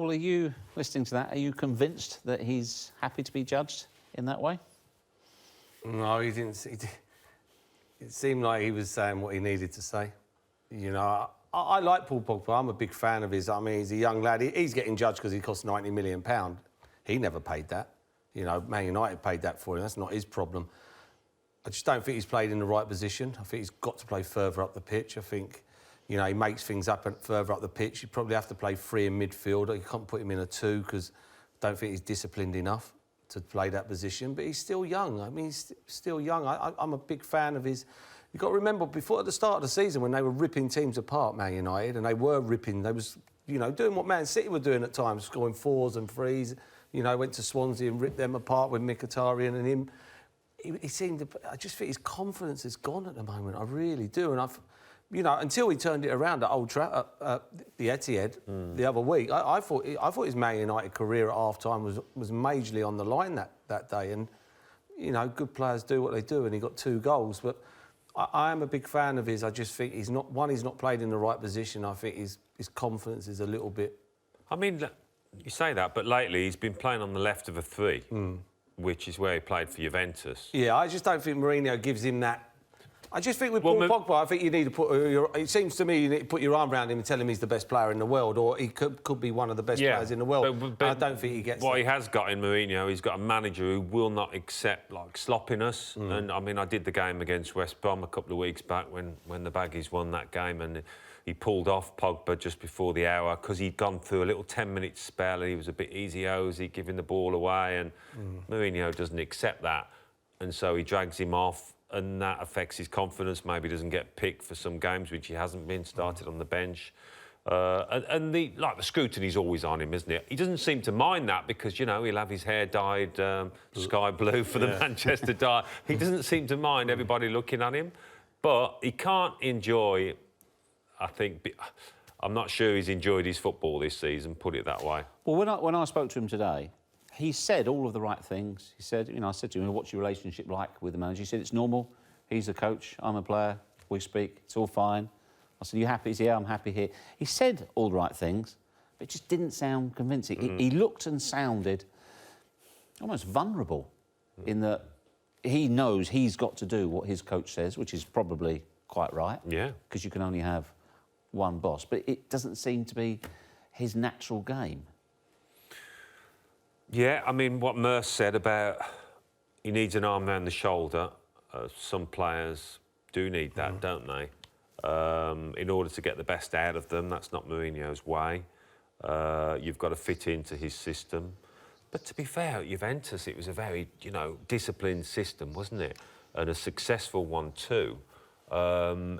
Paul, are you, listening to that, are you convinced that he's happy to be judged in that way? No, he didn't. It seemed like he was saying what he needed to say. You know, I like Paul Pogba. I'm a big fan of his. I mean, he's a young lad. He's getting judged because he cost £90 million. He never paid that. You know, Man United paid that for him. That's not his problem. I just don't think he's played in the right position. I think he's got to play further up the pitch. I think, you know, he makes things up further up the pitch. You probably have to play 3 in midfield. You can't put him in a 2 because I don't think he's disciplined enough to play that position. But he's still young. I mean, he's still young. I'm a big fan of his. You've got to remember, before at the start of the season, when they were ripping teams apart, Man United, and they were ripping, they was, you know, doing what Man City were doing at times, scoring 4s and 3s. You know, went to Swansea and ripped them apart with Mkhitaryan and him. He seemed to, I just think his confidence is gone at the moment. I really do. And you know, until he turned it around at the Etihad the other week, I thought his Man United career at half-time was majorly on the line that day. And, you know, good players do what they do, and he got 2 goals. But I am a big fan of his. I just think he's not played in the right position. I think his confidence is a little bit... I mean, you say that, but lately he's been playing on the left of a 3, which is where he played for Juventus. Yeah, I just don't think Mourinho gives him that. I just think with Paul Pogba, I think you need to put it seems to me you need to put your arm around him and tell him he's the best player in the world, or he could be one of the best players in the world. But I don't think he gets what he has got in Mourinho. He's got a manager who will not accept, like, sloppiness. And, I mean, I did the game against West Brom a couple of weeks back when the Baggies won that game, and he pulled off Pogba just before the hour because he'd gone through a little 10-minute spell and he was a bit easy-osy, giving the ball away, and Mourinho doesn't accept that. And so he drags him off, and that affects his confidence. Maybe he doesn't get picked for some games, which he hasn't been, started on the bench. And the scrutiny's always on him, isn't it? He doesn't seem to mind that because, you know, he'll have his hair dyed sky blue for the Manchester Derby. He doesn't seem to mind everybody looking at him. But he can't enjoy, I think... I'm not sure he's enjoyed his football this season, put it that way. Well, when I spoke to him today, he said all of the right things. He said, you know, I said to him, what's your relationship like with the manager? He said, it's normal. He's a coach, I'm a player, we speak, it's all fine. I said, you happy? He said, yeah, I'm happy here. He said all the right things, but it just didn't sound convincing. He looked and sounded almost vulnerable in that he knows he's got to do what his coach says, which is probably quite right. Yeah. Because you can only have one boss. But it doesn't seem to be his natural game. Yeah, I mean, what Merce said about he needs an arm around the shoulder. Some players do need that, don't they? In order to get the best out of them. That's not Mourinho's way. You've got to fit into his system. But to be fair, at Juventus, it was a very, you know, disciplined system, wasn't it? And a successful one too. You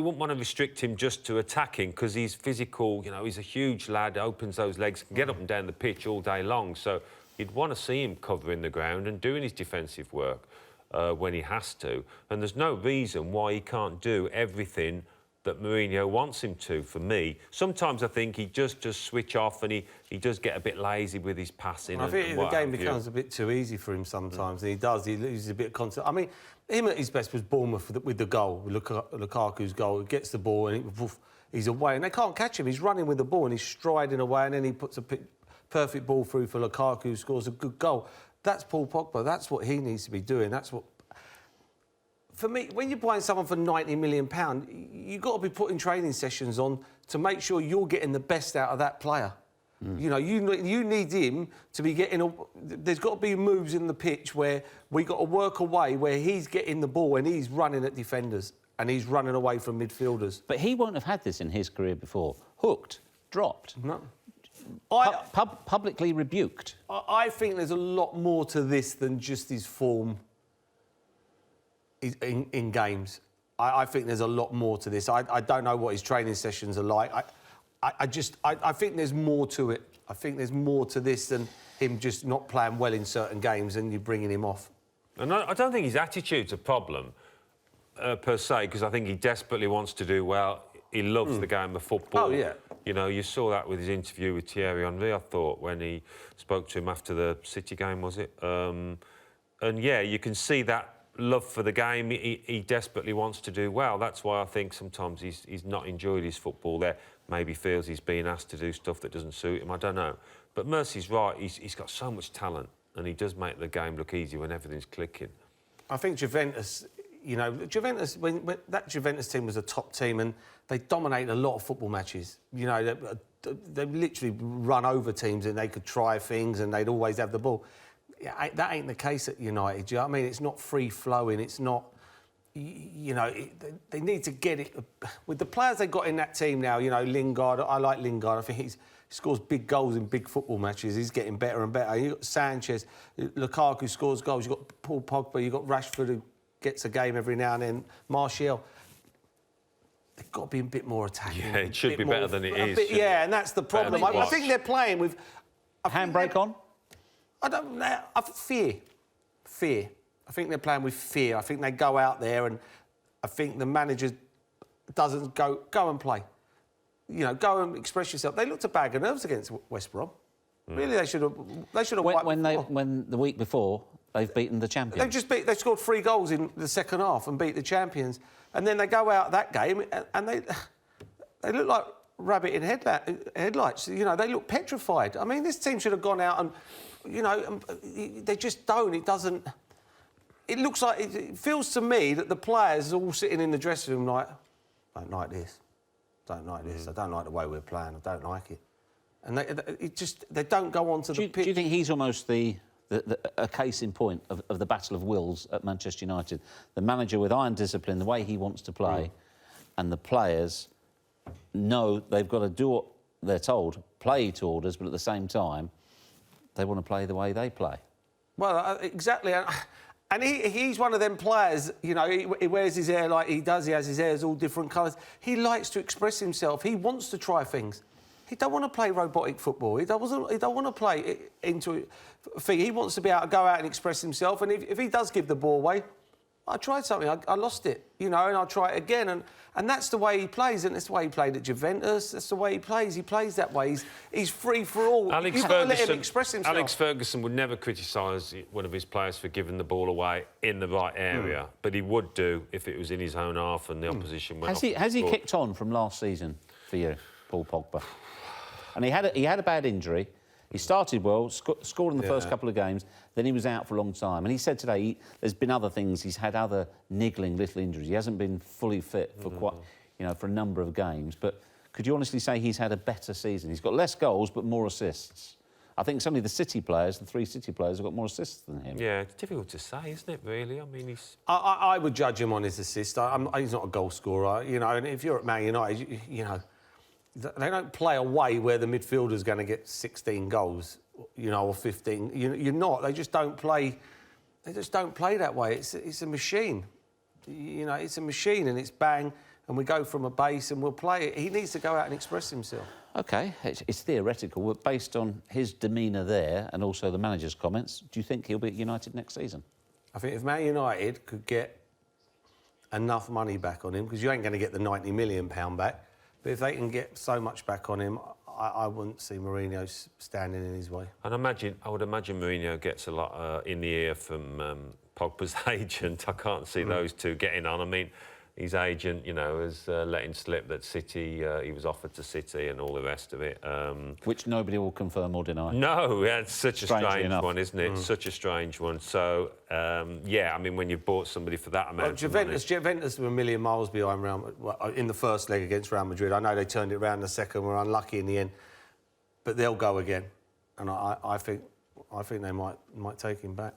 wouldn't want to restrict him just to attacking because he's physical, you know, he's a huge lad, opens those legs, can get up and down the pitch all day long. So you'd want to see him covering the ground and doing his defensive work when he has to. And there's no reason why he can't do everything that Mourinho wants him to, for me. Sometimes I think he just switch off and he does get a bit lazy with his passing. I think the game becomes a bit too easy for him sometimes, and he loses a bit of concept. I mean, him at his best was Bournemouth with the goal, with Lukaku's goal. He gets the ball and he's away, and they can't catch him. He's running with the ball and he's striding away, and then he puts a perfect ball through for Lukaku, who scores a good goal. That's Paul Pogba. That's what he needs to be doing. That's what... For me, when you're buying someone for £90 million, you've got to be putting training sessions on to make sure you're getting the best out of that player. You know, you need him to be getting... There's got to be moves in the pitch where we got to work away where he's getting the ball and he's running at defenders and he's running away from midfielders. But he won't have had this in his career before. Hooked, dropped. No. Publicly rebuked. I think there's a lot more to this than just his form in games. I think there's a lot more to this. I don't know what his training sessions are like. I think there's more to it. I think there's more to this than him just not playing well in certain games and you're bringing him off. And I don't think his attitude's a problem, per se, because I think he desperately wants to do well. He loves the game of football. Oh, yeah. You know, you saw that with his interview with Thierry Henry, I thought, when he spoke to him after the City game, was it? And, yeah, you can see that love for the game. He desperately wants to do well. That's why I think sometimes he's not enjoyed his football there. maybe feels he's being asked to do stuff that doesn't suit him. I don't know. But Mercy's right. He's got so much talent, and he does make the game look easy when everything's clicking. I think Juventus, you know, when that Juventus team was a top team and they dominated a lot of football matches. You know, they literally run over teams and they could try things and they'd always have the ball. Yeah, that ain't the case at United. Do you know what I mean? It's not free-flowing. It's not, you know, they need to get it. With the players they got in that team now, you know, Lingard, I like Lingard. I think he scores big goals in big football matches. He's getting better and better. You've got Sanchez, Lukaku scores goals. You've got Paul Pogba, you've got Rashford who gets a game every now and then, Martial. They've got to be a bit more attacking. Yeah, it should be better than it is. Yeah, and that's the problem. I think they're playing with... Handbrake on? I don't know. Fear. I think they're playing with fear. I think they go out there and I think the manager doesn't go and play. You know, go and express yourself. They looked a bag of nerves against West Brom. Really, they should have when the week before they've beaten the champions. They scored 3 goals in the second half and beat the champions. And then they go out that game and they look like rabbit in headlights. You know, they look petrified. I mean, this team should have gone out and, you know, they just don't. It doesn't... It looks like... It feels to me that the players are all sitting in the dressing room like, I don't like this. Don't like this. I don't like the way we're playing. I don't like it. And they don't go onto the pitch. Do you think he's almost a case in point of the battle of wills at Manchester United? The manager with iron discipline, the way he wants to play, and the players know they've got to do what they're told, play to orders, but at the same time, they want to play the way they play. Well, exactly. And he's one of them players, you know, he wears his hair like he does. He has his hairs all different colours. He likes to express himself. He wants to try things. He don't want to play robotic football. He don't want to play into a thing. He wants to be able to go out and express himself. And if he does give the ball away, I tried something, I lost it, you know, and I'll try it again. And that's the way he plays, and that's the way he played at Juventus. That's the way he plays. He plays that way. He's free for all. You've got to let him express himself. Alex Ferguson would never criticise one of his players for giving the ball away in the right area, but he would do if it was in his own half and the opposition went off. Has he kicked on from last season for you, Paul Pogba? And he had a bad injury. He started well, scored in the first couple of games, then he was out for a long time. And he said today there's been other things. He's had other niggling little injuries. He hasn't been fully fit for for a number of games. But could you honestly say he's had a better season? He's got less goals but more assists. I think some of the City players, the 3 City players, have got more assists than him. Yeah, it's difficult to say, isn't it, really? I mean, he's... I would judge him on his assists. He's not a goal scorer, you know, and if you're at Man United, you know, they don't play a way where the midfielder's going to get 16 goals, you know, or 15. You're not. They just don't play. They just don't play that way. It's a machine. You know, it's a machine, and it's bang, and we go from a base and we'll play it. He needs to go out and express himself. OK, it's theoretical, but based on his demeanour there and also the manager's comments, do you think he'll be at United next season? I think if Man United could get enough money back on him, because you ain't going to get the £90 million back, but if they can get so much back on him, I wouldn't see Mourinho standing in his way. And I would imagine Mourinho gets a lot in the ear from Pogba's agent. I can't see those two getting on. I mean, his agent, you know, has let him slip that City, he was offered to City and all the rest of it. Which nobody will confirm or deny. No, yeah, it's such a strange enough. one, isn't it? Such a strange one. So, yeah, I mean, when you've bought somebody for that amount of money... Juventus were a million miles behind in the first leg against Real Madrid. I know they turned it around in the second, were unlucky in the end, but they'll go again. And I think they might take him back.